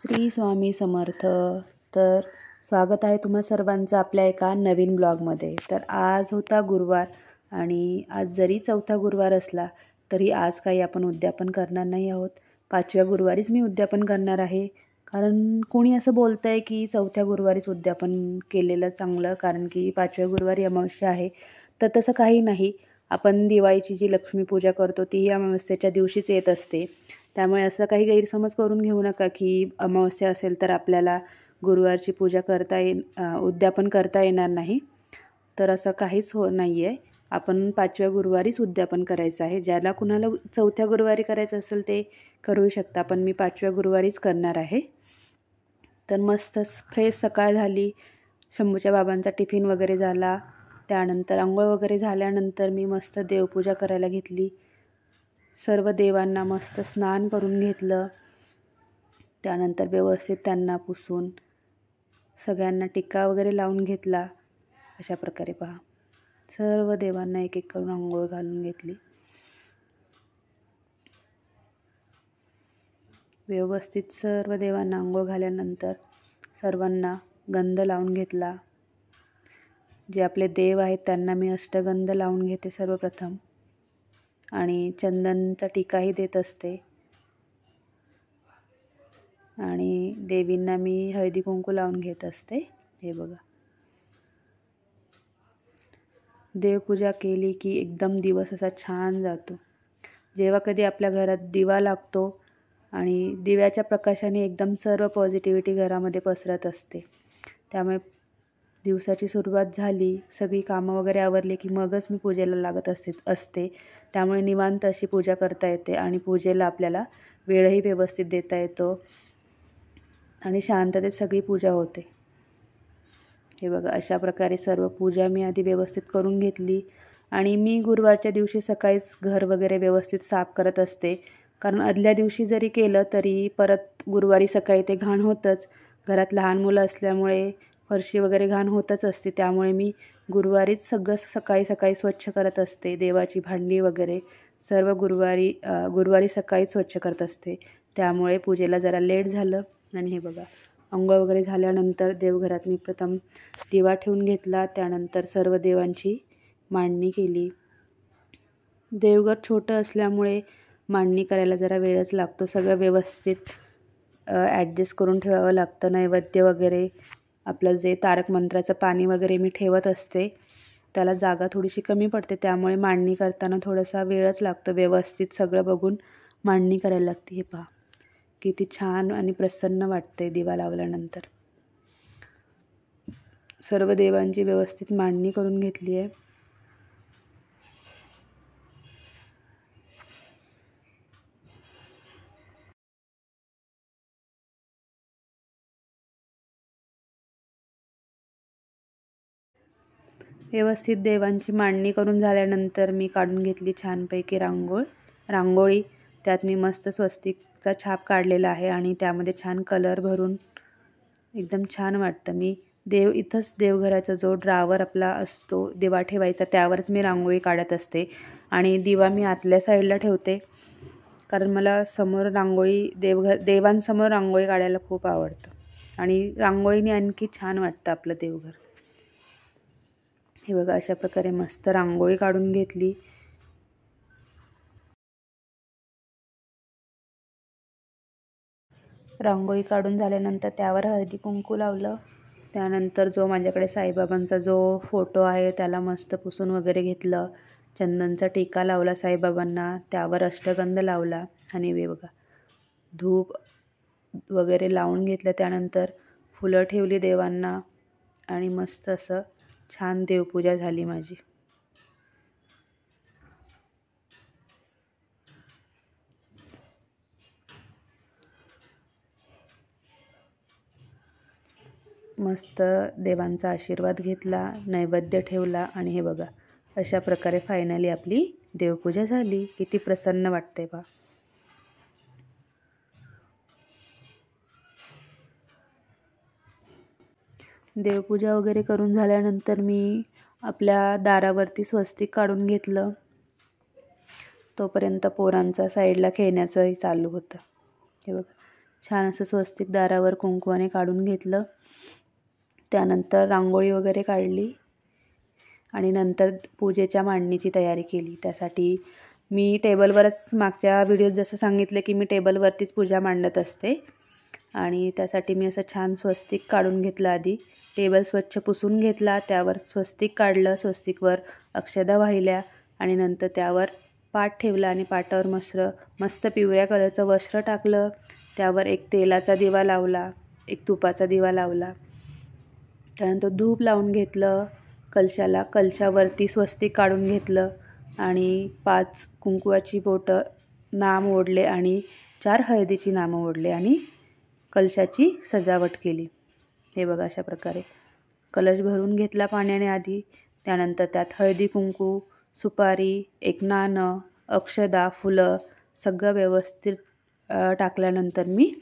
श्री स्वामी समर्थ. तर स्वागत आहे तुम्हा सर्वांचं आपल्या एका नवीन ब्लॉगमध्ये. तर आज होता गुरुवार आणि आज जरी चौथा गुरुवार असला तरी आज काही आपण उद्यापन करणार नाही आहोत. 5व्या गुरुवारीच मी उद्यापन करणार आहे. कारण कोणी असं बोलतं आहे की चौथ्या गुरुवारीच उद्यापन केलेलं चांगलं, कारण की 5व्या गुरुवारी अमावस्या आहे. तर तसं काही नाही. आपण दिवाळीची जी लक्ष्मीपूजा करतो ती अमावस्येच्या दिवशीच येत असते. त्यामुळे असं काही गैरसमज करून घेऊ नका की अमावस्या असेल तर आपल्याला गुरुवारची पूजा उद्यापन करता येणार नाही. तर असं काहीच नाही आहे. आपण 5व्या गुरुवारीच उद्यापन करायचं आहे. ज्याला कुणाला चौथ्या गुरुवारी करायचं असेल ते करू शकता, पण मी 5व्या गुरुवारीच करणार आहे. तर मस्त फ्रेश सकाळ झाली. शंभूच्या बाबांचा टिफिन वगैरे झाला. त्यानंतर अंघोळ वगैरे झाल्यानंतर मी मस्त देवपूजा करायला घेतली. सर्व देवांना मस्त स्नान करून घेतलं. त्यानंतर व्यवस्थित त्यांना पुसून सगळ्यांना टिक्का वगैरे लावून घेतला. अशा प्रकारे पहा, सर्व देवांना एक एक करून अंघोळ घालून घेतली. व्यवस्थित सर्व देवांना अंघोळ घाल्यानंतर सर्वांना गंध लावून घेतला. जे आपले देव आहेत त्यांना मी अष्टगंध लावून घेते सर्वप्रथम आणि चंदनचा टिकाही देत असते. आणि देवींना मी हळदी कुंकू लावून घेत असते. हे बघा, देवपूजा केली की एकदम दिवस असा छान जातो. जेव्हा कधी आपल्या घरात दिवा लागतो आणि दिव्याच्या प्रकाशाने एकदम सर्व पॉझिटिव्हिटी घरामध्ये पसरत असते. त्यामुळे दिवसाची सुरुवात झाली, सगळी कामं वगैरे आवरली की मगच मी पूजेला लागत असते. त्यामुळे निवांत अशी पूजा करता येते आणि पूजेला आपल्याला वेळही व्यवस्थित देता येतो आणि शांततेत सगळी पूजा होते. हे बघा, अशा प्रकारे सर्व पूजा मी आधी व्यवस्थित करून घेतली. आणि मी गुरुवारच्या दिवशी सकाळीच घर वगैरे व्यवस्थित साफ करत असते. कारण आदल्या दिवशी जरी केलं तरी परत गुरुवारी सकाळी ते घाण होतंच. घरात लहान मुलं असल्यामुळे फरशी वगैरे घाण होतच असते. त्यामुळे मी गुरुवारीच सगळं सकाळी स्वच्छ करत असते. देवाची भांडी वगैरे सर्व गुरुवारी सकाळी स्वच्छ करत असते. त्यामुळे पूजेला जरा लेट झालं. आणि हे बघा, अंघोळ वगैरे झाल्यानंतर देवघरात मी प्रथम दिवा ठेवून घेतला. त्यानंतर सर्व देवांची मांडणी केली. देवघर छोटं असल्यामुळे मांडणी करायला जरा वेळच लागतो. सगळं व्यवस्थित ॲडजस्ट करून ठेवावं लागतं. नैवेद्य वगैरे आपलं जे तारक मंत्राचं पाणी वगैरे मी ठेवत असते, त्याला जागा थोडीशी कमी पडते. त्यामुळे मांडणी करताना थोडासा वेळच लागतो. व्यवस्थित सगळं बघून मांडणी करायला लागते. हे पहा, किती छान आणि प्रसन्न वाटते दिवा लावल्यानंतर. सर्व देवांची व्यवस्थित मांडणी करून घेतली आहे. व्यवस्थित देवांची मांडणी करून झाल्यानंतर मी काढून घेतली छानपैकी रांगोळी. त्यात मी मस्त स्वस्तिकचा छाप काढलेला आहे आणि त्यामध्ये छान कलर भरून एकदम छान वाटतं. मी इथंच देवघराचा जो ड्रावर आपला असतो दिवा ठेवायचा, त्यावरच मी रांगोळी काढत असते. आणि दिवा मी आतल्या साईडला ठेवते, कारण मला समोर देवांसमोर रांगोळी काढायला खूप आवडतं. आणि रांगोळीने आणखी छान वाटतं आपलं देवघर. हे बघा, अशा प्रकारे मस्त रांगोळी काढून घेतली. रांगोळी काढून झाल्यानंतर त्यावर हळदी कुंकू लावलं. त्यानंतर जो माझ्याकडे साईबाबांचा जो फोटो आहे त्याला मस्त पुसून वगैरे घेतलं. चंदनचा टिका लावला साईबाबांना. त्यावर अष्टगंध लावला आणि हे बघा, धूप वगैरे लावून घेतलं. त्यानंतर फुलं ठेवली देवांना आणि मस्त असं छान देवपूजा झाली माझी. मस्त देवांचा आशीर्वाद घेतला, नैवेद्य ठेवला आणि हे बघा, अशा प्रकारे फायनली आपली देवपूजा झाली. किती प्रसन्न वाटते बा. देवपूजा वगैरे करून झाल्यानंतर मी आपल्या दारावरती स्वस्तिक काढून घेतलं. तोपर्यंत पोरांचा साईडला खेळण्याचंही चालू होतं. हे बघा, छान असं स्वस्तिक दारावर कुंकवाने काढून घेतलं. त्यानंतर रांगोळी वगैरे काढली आणि नंतर पूजेच्या मांडणीची तयारी केली. त्यासाठी मी टेबलवरच मागच्या व्हिडिओत जसं सांगितलं की मी टेबलवरतीच पूजा मांडत असते आणि त्यासाठी मी असं छान स्वस्तिक काढून घेतलं. आधी टेबल स्वच्छ पुसून घेतला, त्यावर स्वस्तिक काढलं, स्वस्तिकवर अक्षदा वाहिल्या आणि नंतर त्यावर पाट ठेवला आणि पाटावर मस्त पिवळ्या कलरचं वस्त्र टाकलं. त्यावर एक तेलाचा दिवा लावला, एक तुपाचा दिवा लावला. त्यानंतर धूप लावून घेतलं कलशाला. कलशावरती स्वस्तिक काढून घेतलं आणि 5 कुंकवाची बोटं नाम ओढले आणि 4 हळदीची नामं ओढले आणि कलशाची सजावट केली. हे बघा अशा प्रकारे कलश भरून घेतला पाण्याने आधी. त्यानंतर त्यात हळदी कुंकू, सुपारी, एक नाणं, अक्षदा, फुलं सगळं व्यवस्थित टाकल्यानंतर मी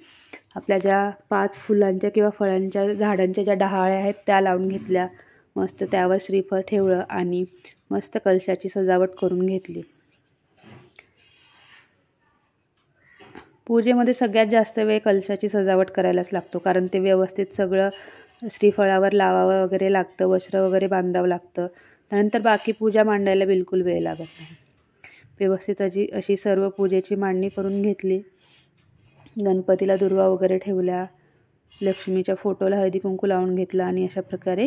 आपल्या ज्या 5 फुलांच्या किंवा फळांच्या झाडांच्या ज्या डहाळ्या आहेत त्या लावून घेतल्या. मस्त त्यावर श्रीफळ ठेवलं आणि मस्त कलशाची सजावट करून घेतली. पूजेमध्ये सगळ्यात जास्त वेळ कलशाची सजावट करायलाच लागतो, कारण ते व्यवस्थित सगळं श्रीफळावर लावावं वगैरे लागतं, वस्त्र वगैरे बांधावं लागतं. त्यानंतर बाकी पूजा मांडायला बिलकुल वेळ लागत नाही. व्यवस्थित अशी सर्व पूजेची मांडणी करून घेतली. गणपतीला दुर्वा वगैरे ठेवल्या, लक्ष्मीच्या फोटोला हळदी कुंकू लावून घेतला आणि अशा प्रकारे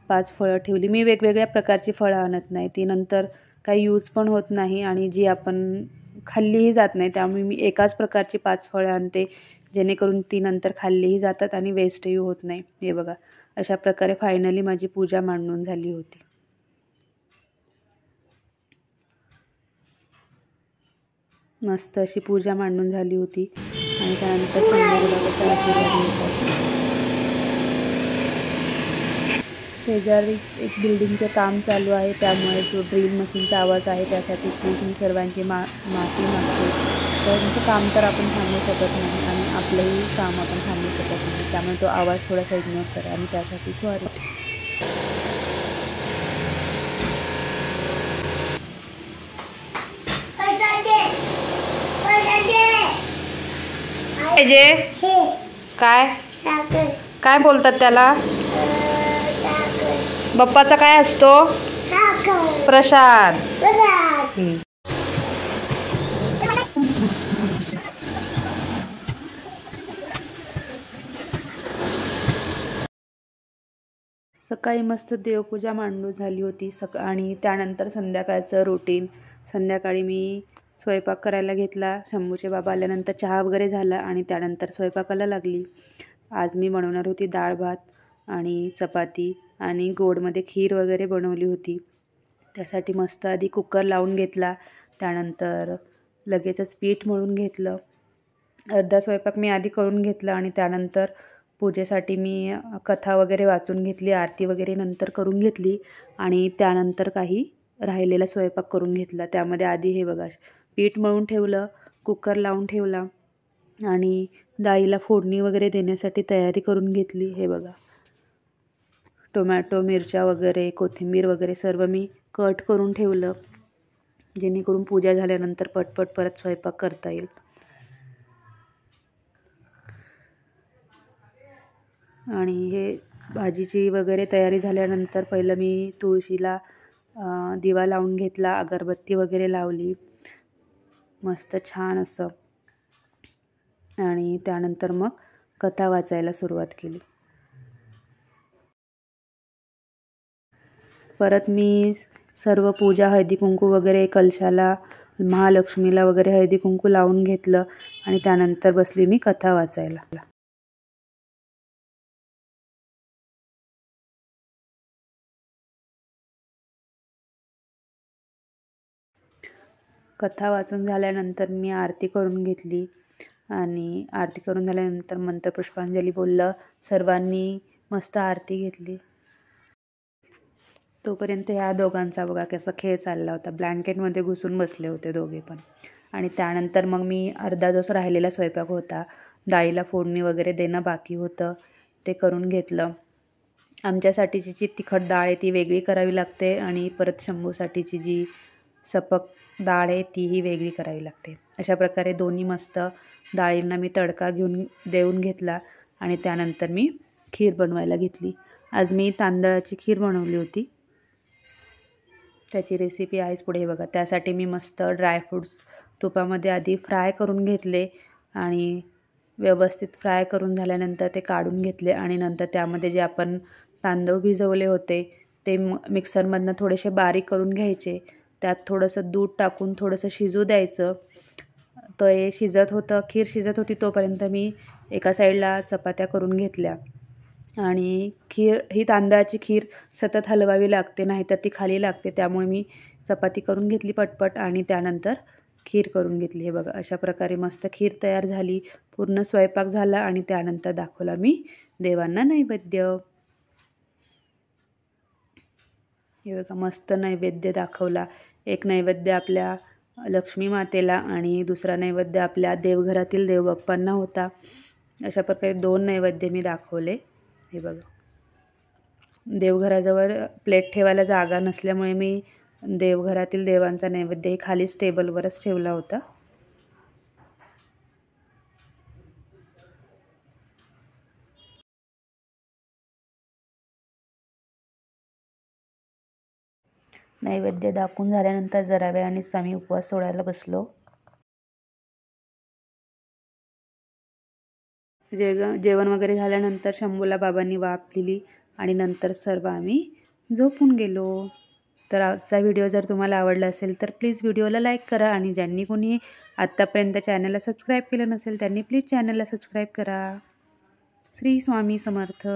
5 फळं ठेवली. मी वेगवेगळ्या प्रकारची फळं आणत नाही, ती नंतर काही यूज पण होत नाही आणि जी आपण खाल्लीही जात नाही. त्यामुळे मी एकाच प्रकारची 5 फळं आणते, जेणेकरून ती नंतर खाल्लीही जातात आणि वेस्टही होत नाही. हे बघा अशा प्रकारे फायनली माझी पूजा मांडून झाली होती. मस्त अशी पूजा मांडून झाली होती आणि त्यानंतर संध्याकाळचा आशीर्वाद घेतला. शेजारी एक बिल्डिंगचं काम चालू आहे, त्यामुळे जो ड्रिल मशीनचा आवाज आहे त्यासाठी प्लीज मी सर्वांची माफी मागते. त्यांचं काम तर आपण थांबवू शकत नाही आणि आपलंही काम आपण थांबवू शकत नाही, त्यामुळे तो आवाज थोडासा इग्नोर करा आणि त्यासाठी सॉरी. काय बोलतात त्याला? बाप्पाचा काय असतो? प्रसाद. सकाळी मस्त देवपूजा मांडून झाली होती आणि त्यानंतर संध्याकाळचं रुटीन. संध्याकाळी मी स्वयंपाक करायला घेतला. शंभूचे बाबा आल्यानंतर चहा वगैरे झाला आणि त्यानंतर स्वयंपाकाला लागली. आज मी बनवणार होती डाळ भात आणि चपाती आणि गोडमध्ये खीर वगैरे बनवली होती. त्यासाठी मस्त आधी कुकर लावून घेतला, त्यानंतर लगेचच पीठ मळून घेतलं. अर्धा स्वयंपाक मी आधी करून घेतला आणि त्यानंतर पूजेसाठी मी कथा वगैरे वाचून घेतली, आरती वगैरे नंतर करून घेतली आणि त्यानंतर काही राहिलेला स्वयंपाक करून घेतला. त्यामध्ये आधी हे बघा पीठ मळून ठेवलं, कुकर लावून ठेवला आणि डाळीला फोडणी वगैरे देण्यासाठी तयारी करून घेतली. हे बघा टोमॅटो, मिरच्या वगैरे, कोथिंबीर वगैरे सर्व मी कट करून ठेवलं, जेणेकरून पूजा झाल्यानंतर पटपट परत स्वयंपाक करता येईल. आणि हे भाजीची वगैरे तयारी झाल्यानंतर पहिलं मी तुळशीला दिवा लावून घेतला, अगरबत्ती वगैरे लावली मस्त छान असं आणि त्यानंतर मग कथा वाचायला सुरुवात केली. परत मी सर्व पूजा हळदी कुंकू वगैरे कलशाला, महालक्ष्मीला वगैरे हळदी कुंकू लावून घेतलं आणि त्यानंतर बसली मी कथा वाचायला. कथा वाचून झाल्यानंतर मी आरती करून घेतली आणि आरती करून झाल्यानंतर मंत्रपुष्पांजली बोललं. सर्वांनी मस्त आरती घेतली. तोपर्यंत ह्या दोघांचा बघा कसा खेळ चालला होता. ब्लँकेटमध्ये घुसून बसले होते दोघे पण. आणि त्यानंतर मग मी अर्धा जो राहिलेला स्वयंपाक होता, डाळीला फोडणी वगैरे देणं बाकी होतं, ते करून घेतलं. आमच्यासाठीची जी तिखट डाळ आहे ती वेगळी करावी लागते आणि परत शंभूसाठीची जी सपक डाळ आहे तीही वेगळी करावी लागते. अशा प्रकारे दोन्ही मस्त डाळींना मी तडका देऊन घेतला आणि त्यानंतर मी खीर बनवायला घेतली. आज मी तांदळाची खीर बनवली होती. त्याची रेसिपी आहेच पुढे बघा. त्यासाठी मी मस्त ड्रायफ्रूट्स तुपामध्ये आधी फ्राय करून घेतले आणि व्यवस्थित फ्राय करून झाल्यानंतर ते काढून घेतले आणि नंतर त्यामध्ये जे आपण तांदूळ भिजवले होते ते मिक्सरमधनं थोडेसे बारीक करून घ्यायचे. त्यात थोडंसं दूध टाकून थोडंसं शिजू द्यायचं. ते शिजत होतं, खीर शिजत होती तोपर्यंत मी एका साईडला चपात्या करून घेतल्या. आणि ही तांदळाची खीर सतत हलवावी लागते, नाहीतर ती खाली लागते. त्यामुळे मी चपाती करून घेतली पटपट आणि त्यानंतर खीर करून घेतली. हे बघा, अशा प्रकारे मस्त खीर तयार झाली. पूर्ण स्वयंपाक झाला आणि त्यानंतर दाखवला मी देवांना नैवेद्य. हे बघा, मस्त नैवेद्य दाखवला. एक नैवेद्य आपल्या लक्ष्मी मातेला आणि दुसरा नैवेद्य आपल्या देवघरातील देवबाप्पांना होता. अशा प्रकारे 2 नैवेद्य मी दाखवले. हे बघा, देवघराजवळ प्लेट ठेवायला जागा नसल्यामुळे मी देवघरातील देवांचा नैवेद्य खालीच टेबलवरच ठेवला होता. नैवेद्य दाखवून झाल्यानंतर जरा वेळाने आम्ही उपवास सोडायला बसलो. जेवण वगैरे झाल्यानंतर शंभूला बाबांनी वाफ दिली आणि नंतर सर्व आम्ही झोपून गेलो. तर आजचा व्हिडिओ जर तुम्हाला आवडला असेल तर प्लीज व्हिडिओला लाईक करा आणि ज्यांनी कोणी आत्तापर्यंत चॅनलला सबस्क्राईब केलं नसेल त्यांनी प्लीज चॅनलला सबस्क्राईब करा. श्री स्वामी समर्थ.